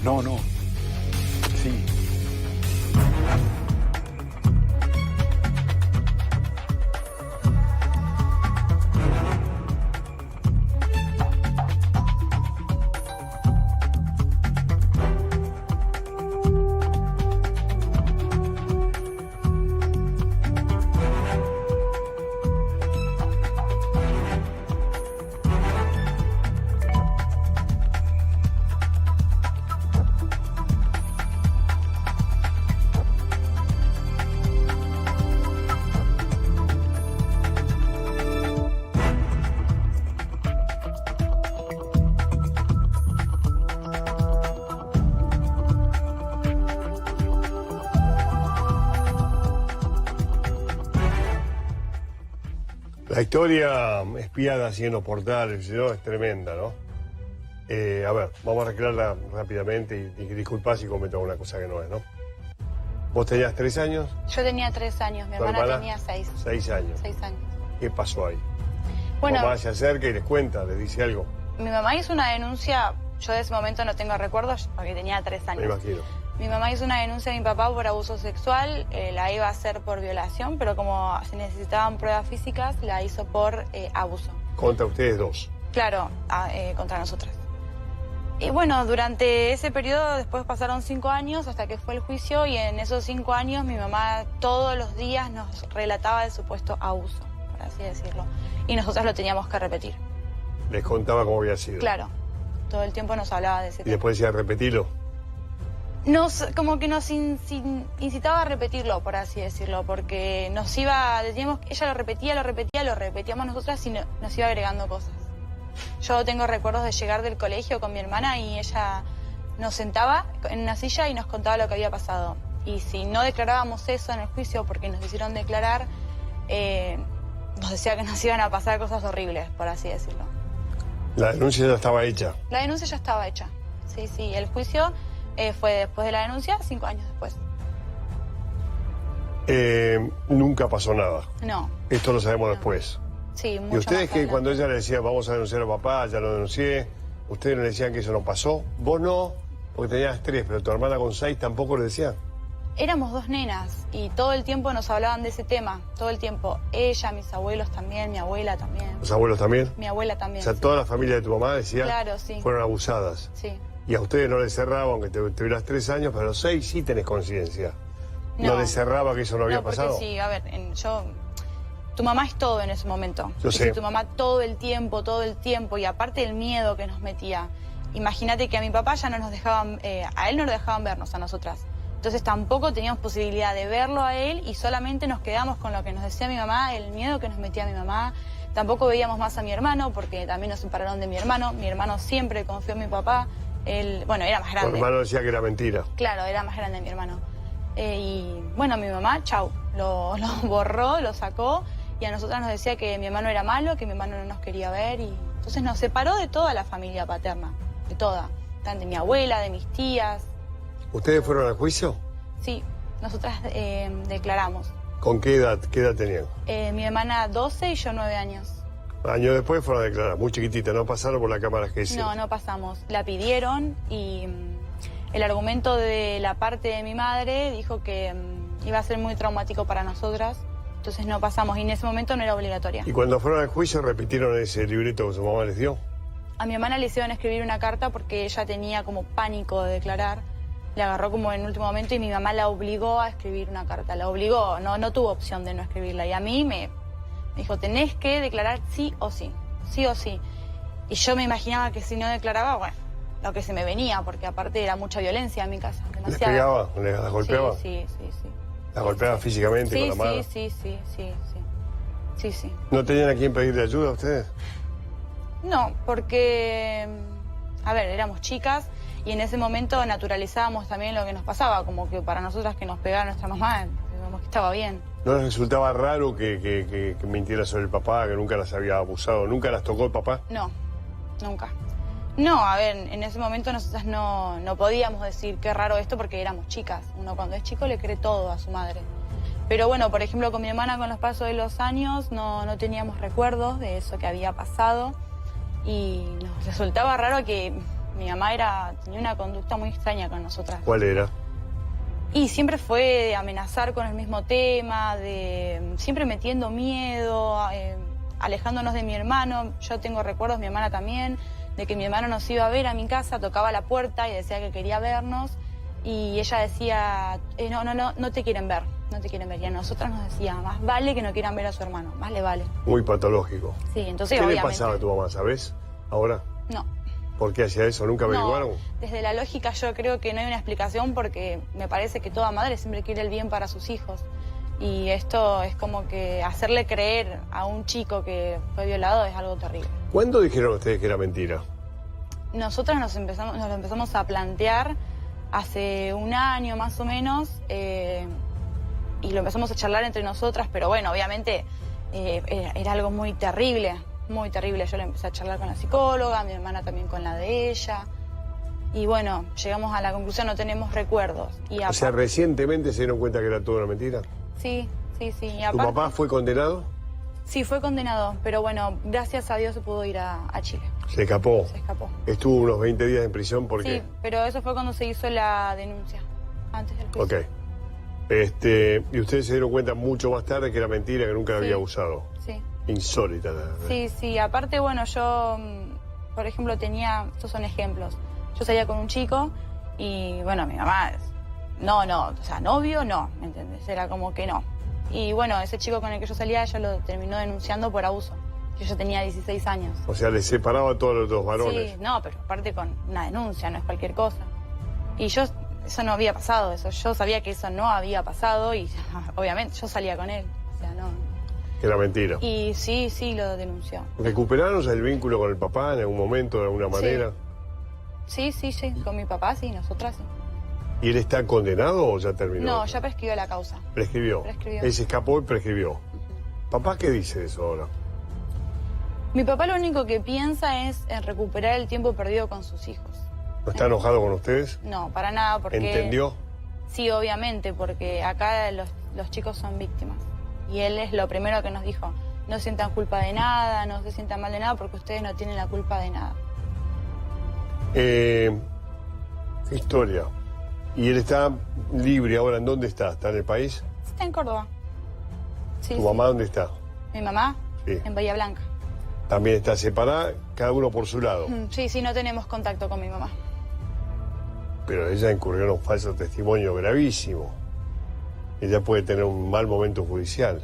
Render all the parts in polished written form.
No, no. Sí. La historia espiada así en los portales, ¿no? Es tremenda, ¿no? A ver, vamos a recrearla rápidamente y disculpa si cometo alguna cosa que no es, ¿no? ¿Vos tenías 3 años? Yo tenía 3 años, mi hermana tenía 6. 6 años. 6 años. ¿Qué pasó ahí? Bueno, Mamá se acerca y les cuenta, les dice algo. Mi mamá hizo una denuncia, yo de ese momento no tengo recuerdos porque tenía 3 años. Me imagino. Mi mamá hizo una denuncia a mi papá por abuso sexual, la iba a hacer por violación, pero como se necesitaban pruebas físicas, la hizo por abuso. Contra ustedes dos. Claro, contra nosotras. Y bueno, durante ese periodo después pasaron 5 años hasta que fue el juicio y en esos 5 años mi mamá todos los días nos relataba el supuesto abuso, por así decirlo. Y nosotras lo teníamos que repetir. Les contaba cómo había sido. Claro, todo el tiempo nos hablaba de ese tema. Y después decía, repetilo. Como que nos incitaba a repetirlo, por así decirlo, porque nos iba, ella lo repetíamos nosotras y nos iba agregando cosas. Yo tengo recuerdos de llegar del colegio con mi hermana y ella nos sentaba en una silla y nos contaba lo que había pasado. Y si no declarábamos eso en el juicio porque nos hicieron declarar, nos decía que nos iban a pasar cosas horribles, por así decirlo. La denuncia ya estaba hecha. La denuncia ya estaba hecha, sí, sí. El juicio fue después de la denuncia, 5 años después. Nunca pasó nada. No. Esto lo sabemos después. Sí, mucho ¿Y ustedes más que adelante. cuando ella le decía, vamos a denunciar a papá, ya lo denuncié, ustedes le decían que eso no pasó? Vos no, porque tenías 3, pero tu hermana con 6 tampoco le decía. Éramos 2 nenas y todo el tiempo nos hablaban de ese tema, todo el tiempo. Ella, mis abuelos también, mi abuela también. ¿Los abuelos también? Mi abuela también. O sea, sí. toda la familia de tu mamá decía, Claro, sí. fueron abusadas. Sí. Y a ustedes no les cerraba, aunque tuvieras 3 años, pero a los 6 sí tenés conciencia. ¿No les cerraba que eso no había porque pasado? sí, a ver, tu mamá es todo en ese momento. Yo sé. Y tu mamá todo el tiempo, y aparte el miedo que nos metía. Imagínate que a mi papá ya no nos dejaban, a él no lo dejaban vernos, a nosotras. Entonces tampoco teníamos posibilidad de verlo a él y solamente nos quedamos con lo que nos decía mi mamá, el miedo que nos metía mi mamá. Tampoco veíamos más a mi hermano porque también nos separaron de mi hermano. Mi hermano siempre confió en mi papá. Él, bueno, era más grande. Tu hermano decía que era mentira. Claro, era más grande mi hermano. Y bueno, mi mamá, chau, lo borró, lo sacó y a nosotras nos decía que mi hermano era malo, que mi hermano no nos quería ver y entonces nos separó de toda la familia paterna, de toda, de mi abuela, de mis tías. ¿Ustedes fueron al juicio? Sí, nosotras declaramos. ¿Con qué edad tenían? Mi hermana 12 y yo 9 años. Años después fueron a declarar, muy chiquitita, no pasaron por la cámara que hicieron. No, no pasamos. La pidieron y el argumento de la parte de mi madre dijo que iba a ser muy traumático para nosotras, entonces no pasamos y en ese momento no era obligatoria. ¿Y cuando fueron al juicio repitieron ese libreto que su mamá les dio? A mi hermana le hicieron escribir una carta porque ella tenía como pánico de declarar, le agarró como en último momento y mi mamá la obligó a escribir una carta, la obligó, no tuvo opción de no escribirla y a mí me dijo, tenés que declarar sí o sí, sí o sí. Y yo me imaginaba que si no declaraba, bueno, lo que se me venía, porque aparte era mucha violencia en mi casa. ¿Les pegaba? ¿Les golpeaba? Sí. ¿Las golpeaba físicamente con la mano? Sí. ¿No tenían a quién pedirle ayuda a ustedes? No, porque, a ver, éramos chicas y en ese momento naturalizábamos también lo que nos pasaba, como que para nosotras que nos pegara nuestra mamá, como que estaba bien. ¿No les resultaba raro que mintiera sobre el papá, que nunca las había abusado? ¿Nunca las tocó el papá? No, nunca. No, a ver, en ese momento nosotras no podíamos decir qué raro esto porque éramos chicas. Uno cuando es chico le cree todo a su madre. Pero bueno, por ejemplo, con mi hermana con los pasos de los años no teníamos recuerdos de eso que había pasado y nos resultaba raro que Mi mamá tenía una conducta muy extraña con nosotras. ¿Cuál era? Y siempre fue de amenazar con el mismo tema, de siempre metiendo miedo, alejándonos de mi hermano. Yo tengo recuerdos, mi hermana también, de que mi hermano nos iba a ver a mi casa, tocaba la puerta y decía que quería vernos. Y ella decía, no te quieren ver, no te quieren ver. Y a nosotras nos decía, más vale que no quieran ver a su hermano, más le vale. Muy patológico. Sí, entonces ¿Qué obviamente... le pasaba a tu mamá, sabes? Ahora. No. ¿Por qué hacía eso? ¿Nunca averiguaron? No, desde la lógica yo creo que no hay una explicación porque me parece que toda madre siempre quiere el bien para sus hijos. Y esto es como que hacerle creer a un chico que fue violado es algo terrible. ¿Cuándo dijeron ustedes que era mentira? Nosotras nos lo empezamos a plantear hace un año más o menos y lo empezamos a charlar entre nosotras, pero bueno, obviamente era algo muy terrible. Muy terrible, yo le empecé a charlar con la psicóloga, mi hermana también con la de ella. Y bueno, llegamos a la conclusión, no tenemos recuerdos. O sea, recientemente se dieron cuenta que era toda una mentira. Sí. Y ¿Tu aparte, papá fue condenado? Sí, fue condenado, pero bueno, gracias a Dios se pudo ir a Chile. Se escapó. Se escapó. Estuvo unos 20 días en prisión porque... Sí, pero eso fue cuando se hizo la denuncia, antes del juicio. Ok. Y ustedes se dieron cuenta mucho más tarde que era mentira, que nunca la había usado. Sí. Insólita. Sí, aparte, bueno, yo, por ejemplo, estos son ejemplos. Yo salía con un chico y, bueno, mi mamá, no, o sea, novio, no, ¿me entiendes? Era como que no. Y, bueno, ese chico con el que yo salía, ella lo terminó denunciando por abuso. Yo tenía 16 años. O sea, les separaba a todos los dos varones. Sí, no, pero aparte con una denuncia, no es cualquier cosa. Y eso no había pasado, yo sabía que eso no había pasado y, obviamente, yo salía con él, o sea, no... Era mentira. Y sí, lo denunció. ¿Recuperaron el vínculo con el papá en algún momento, de alguna manera? Sí, con mi papá, sí, nosotras sí. ¿Y él está condenado o ya terminó? No, ya prescribió la causa. Prescribió. Él se escapó y prescribió. ¿Papá qué dice de eso ahora? Mi papá lo único que piensa es en recuperar el tiempo perdido con sus hijos. ¿No está enojado con ustedes? No, para nada, porque... ¿Entendió? Sí, obviamente, porque acá los chicos son víctimas. Y él es lo primero que nos dijo, no sientan culpa de nada, no se sientan mal de nada, porque ustedes no tienen la culpa de nada. ¿Qué historia? ¿Y él está libre ahora? ¿En dónde está? ¿Está en el país? Está en Córdoba. Sí, ¿Tu mamá dónde está? ¿Mi mamá? Sí. En Bahía Blanca. También está separada, cada uno por su lado. Sí, no tenemos contacto con mi mamá. Pero ella incurrió en un falso testimonio gravísimo. Ella puede tener un mal momento judicial.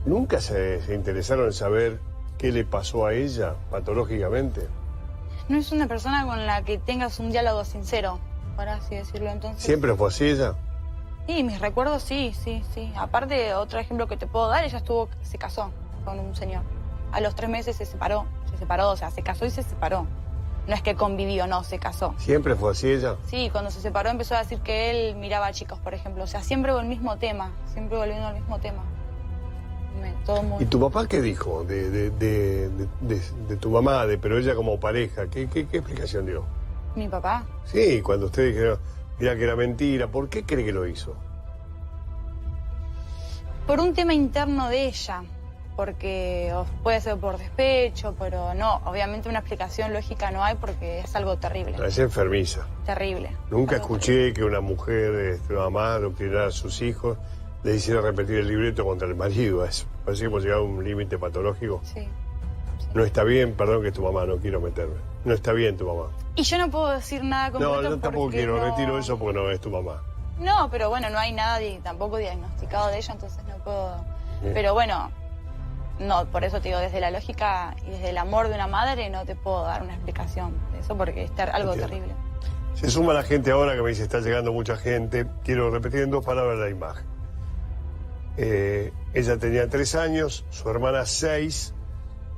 ¿Nunca se interesaron en saber qué le pasó a ella patológicamente? No es una persona con la que tengas un diálogo sincero, por así decirlo, entonces... ¿Siempre fue así ella? Sí, mis recuerdos sí. Aparte, otro ejemplo que te puedo dar, ella se casó con un señor. A los 3 meses se separó, o sea, se casó y se separó. No es que convivió, no, se casó. ¿Siempre fue así ella? Sí, cuando se separó empezó a decir que él miraba a chicos, por ejemplo. O sea, siempre el mismo tema, siempre volviendo al mismo tema. Todo muy... ¿Y tu papá qué dijo de tu mamá, pero ella como pareja? ¿Qué explicación dio? ¿Mi papá? Sí, cuando ustedes dijeron, mira que era mentira, ¿por qué cree que lo hizo? Por un tema interno de ella. Porque puede ser por despecho, pero no, obviamente una explicación lógica no hay porque es algo terrible. Es enfermiza. Terrible. Nunca escuché que una mujer, una mamá, adoctrinara a sus hijos, le hiciera repetir el libreto contra el marido. Parece que hemos llegado a un límite patológico. Sí. No está bien, perdón que es tu mamá, no quiero meterme. No está bien tu mamá. Y yo no puedo decir nada concreto. No, yo tampoco quiero, retiro eso porque no es tu mamá. No, pero bueno, no hay nada tampoco diagnosticado de ella, entonces no puedo... Bien. Pero bueno... No, por eso te digo, desde la lógica y desde el amor de una madre no te puedo dar una explicación de eso porque es algo terrible. Se suma la gente ahora que me dice, está llegando mucha gente. Quiero repetir en 2 palabras la imagen. Ella tenía 3 años, su hermana 6,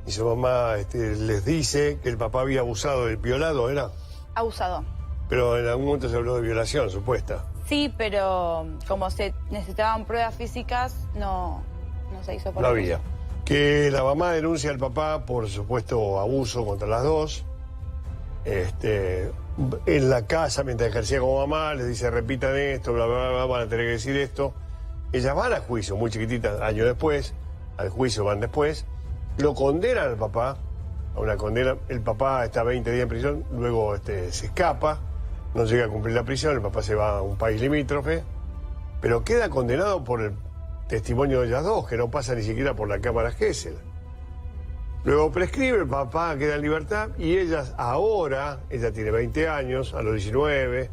y su mamá les dice que el papá había abusado del violado, ¿era? Abusado. Pero en algún momento se habló de violación, supuesta. Sí, pero como se necesitaban pruebas físicas, no se hizo por No eso. había. Que la mamá denuncia al papá por supuesto abuso contra las dos. En la casa, mientras ejercía como mamá, les dice repitan esto, bla, bla, bla, van a tener que decir esto. Ellas van a juicio, muy chiquititas, años después, al juicio van después, lo condenan al papá a una condena. El papá está 20 días en prisión, luego se escapa, no llega a cumplir la prisión, el papá se va a un país limítrofe, pero queda condenado por el testimonio de ellas dos, que no pasa ni siquiera por la cámara Gesell. Luego prescribe, el papá queda en libertad y ellas ahora, ella tiene 20 años, a los 19,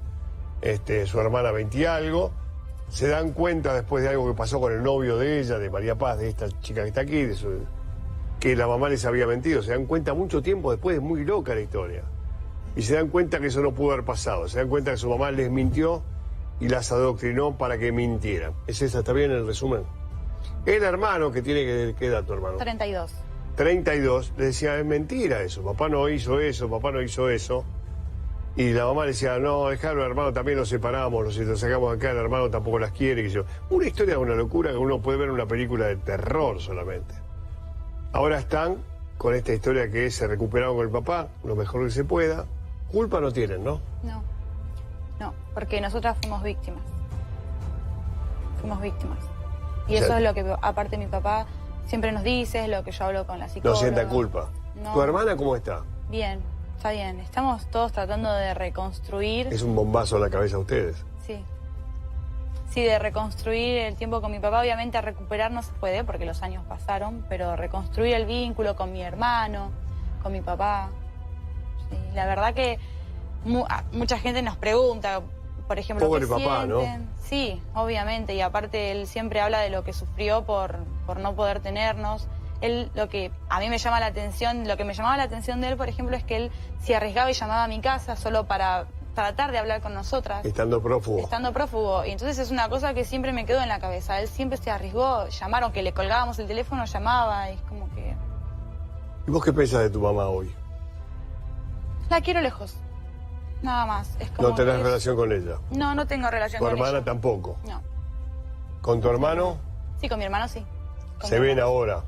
su hermana 20 y algo, se dan cuenta después de algo que pasó con el novio de ella, de María Paz, de esta chica que está aquí, que la mamá les había mentido. Se dan cuenta mucho tiempo después, es muy loca la historia. Y se dan cuenta que eso no pudo haber pasado. Se dan cuenta que su mamá les mintió y las adoctrinó para que mintieran. ¿Es esa? ¿Está bien el resumen? El hermano que tiene ¿qué edad tu hermano? 32. 32, le decía, es mentira eso, papá no hizo eso, papá no hizo eso. Y la mamá le decía, no, dejalo, hermano, también nos separamos, lo sacamos acá, el hermano tampoco las quiere. Que yo. Una historia de una locura que uno puede ver en una película de terror solamente. Ahora están con esta historia que se recuperaron con el papá, lo mejor que se pueda. Culpa no tienen, ¿no? No, no, porque nosotras fuimos víctimas. Fuimos víctimas. Y eso es lo que, aparte, mi papá siempre nos dice, es lo que yo hablo con la psicóloga. No sienta culpa. No. ¿Tu hermana cómo está? Bien, está bien. Estamos todos tratando de reconstruir. Es un bombazo en la cabeza a ustedes. Sí. Sí, de reconstruir el tiempo con mi papá. Obviamente a recuperar no se puede porque los años pasaron, pero reconstruir el vínculo con mi hermano, con mi papá. Sí, la verdad que mucha gente nos pregunta, por ejemplo, pobre ¿qué papá, sienten? ¿no? Sí, obviamente, y aparte él siempre habla de lo que sufrió por no poder tenernos. Él, lo que a mí me llama la atención, lo que me llamaba la atención de él, por ejemplo, es que él se arriesgaba y llamaba a mi casa solo para tratar de hablar con nosotras. Estando prófugo. Estando prófugo. Y entonces es una cosa que siempre me quedó en la cabeza. Él siempre se arriesgó, llamaron, que le colgábamos el teléfono, llamaba, y es como que... ¿Y vos qué pensás de tu mamá hoy? La quiero lejos. Nada más. Es como ¿No tenés que relación con ella? No, no tengo relación ¿Tu con hermana ella. tampoco? No. ¿Con tu hermano? Sí, con mi hermano sí. Con Se mi ven hermano. ahora.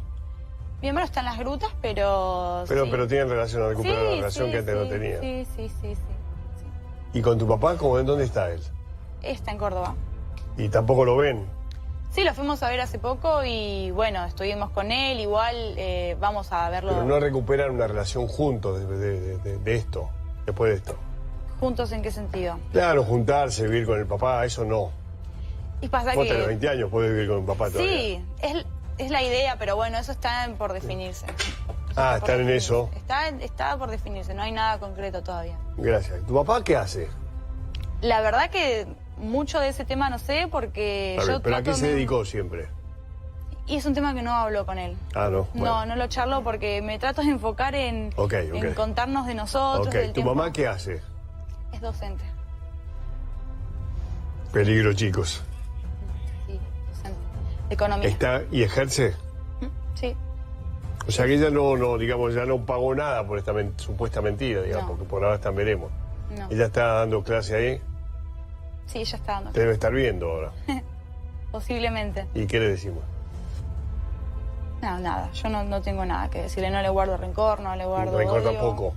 Mi hermano está en las grutas, pero... Pero, sí. pero tienen relación, a recuperar la Sí, relación sí, que antes sí, no tenían. Sí, sí, sí, sí. ¿Y con tu papá, dónde está él? Está en Córdoba. ¿Y tampoco lo ven? Sí, lo fuimos a ver hace poco y bueno, estuvimos con él, igual vamos a verlo Pero no recuperan una relación juntos de esto, después de esto. juntos. ¿En qué sentido? Claro, juntarse, vivir con el papá, eso no. Y pasa Vos que... tenés 20 años, podés vivir con el papá todavía. Sí, es la idea, pero bueno, eso está por definirse. Ah, por están en definirse. eso. Está por definirse, no hay nada concreto todavía. Gracias. ¿Tu papá qué hace? La verdad que mucho de ese tema no sé porque A ver, yo ¿pero a qué trato se de- dedicó siempre? Y es un tema que no hablo con él. Ah, no. No, no lo charlo porque me trato de enfocar en, Ok, en contarnos de nosotros, Ok, del ¿tu tiempo. mamá qué hace? Es docente. Peligro, chicos. Sí, docente. De economía. ¿Y ejerce? Sí. O sea que ella no, digamos, ya no pagó nada por esta supuesta mentira, digamos, No. porque por ahora están veremos. No. Ella está dando clase ahí, Sí, ella está dando. te debe estar viendo ahora. Posiblemente. ¿Y qué le decimos? No, nada. Yo no tengo nada que decirle. No le guardo rencor, no le guardo Rencor odio. tampoco.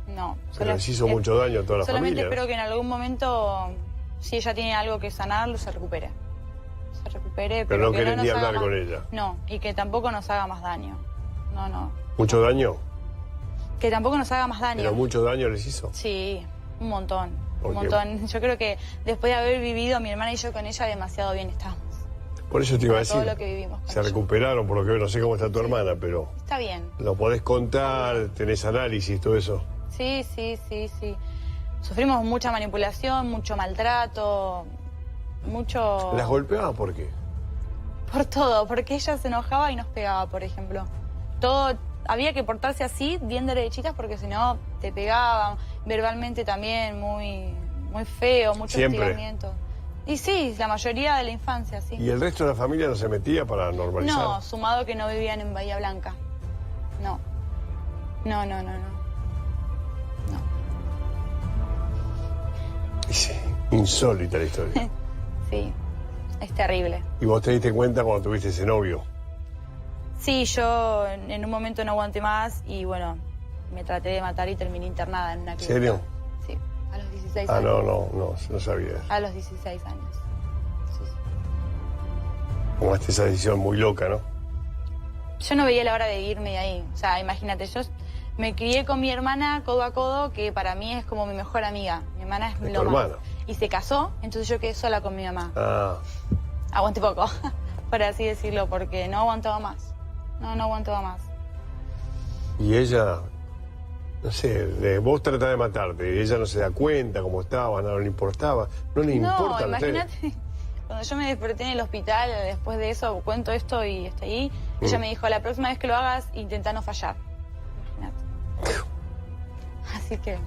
No. Pero les hizo mucho daño a toda la solamente familia. espero que en algún momento, si ella tiene algo que sanar, se recupere. Se recupere, Pero no que querés nos ni haga hablar más- con ella. No, y que tampoco nos haga más daño. No. ¿Mucho daño? Que tampoco nos haga más daño. ¿Pero mucho daño les hizo? Sí, un montón. ¿Por Un qué? montón. Yo creo que después de haber vivido mi hermana y yo con ella, demasiado bien estamos. Por eso te iba a Por todo decir. lo que vivimos con Se ella. recuperaron, por lo que veo, no sé cómo está tu hermana, pero Está bien. lo podés contar, tenés análisis, todo eso. Sí. Sufrimos mucha manipulación, mucho maltrato, mucho... ¿Las golpeaba por qué? Por todo, porque ella se enojaba y nos pegaba, por ejemplo. Todo, había que portarse así, bien derechitas, porque si no te pegaban. Verbalmente también, muy feo, mucho Siempre. hostigamiento. Y sí, la mayoría de la infancia, sí. ¿Y el resto de la familia no se metía para normalizar? No, sumado que no vivían en Bahía Blanca. No. No. Sí, insólita la historia. Sí, es terrible. ¿Y vos te diste cuenta cuando tuviste ese novio? Sí, yo en un momento no aguanté más y bueno, me traté de matar y terminé internada en una clínica. ¿Serio? Sí, a los 16 Ah, años. no sabía. A los 16 años. Sí. Tomaste esa decisión muy loca, ¿no? Yo no veía la hora de irme de ahí. O sea, imagínate, yo Me crié con mi hermana codo a codo, que para mí es como mi mejor amiga. Mi hermana es lo más. Hermana. Y se casó, entonces yo quedé sola con mi mamá. Ah, Aguanté poco, por así decirlo, porque no aguantaba más. No aguantaba más. y ella, no sé, vos tratás de matarte, y ella no se da cuenta cómo estaba, no le importaba, no le importa a ustedes. Imagínate, cuando yo me desperté en el hospital, después de eso, cuento esto y está ahí, ella me dijo, la próxima vez que lo hagas, intenta no fallar. Imagínate. Así que...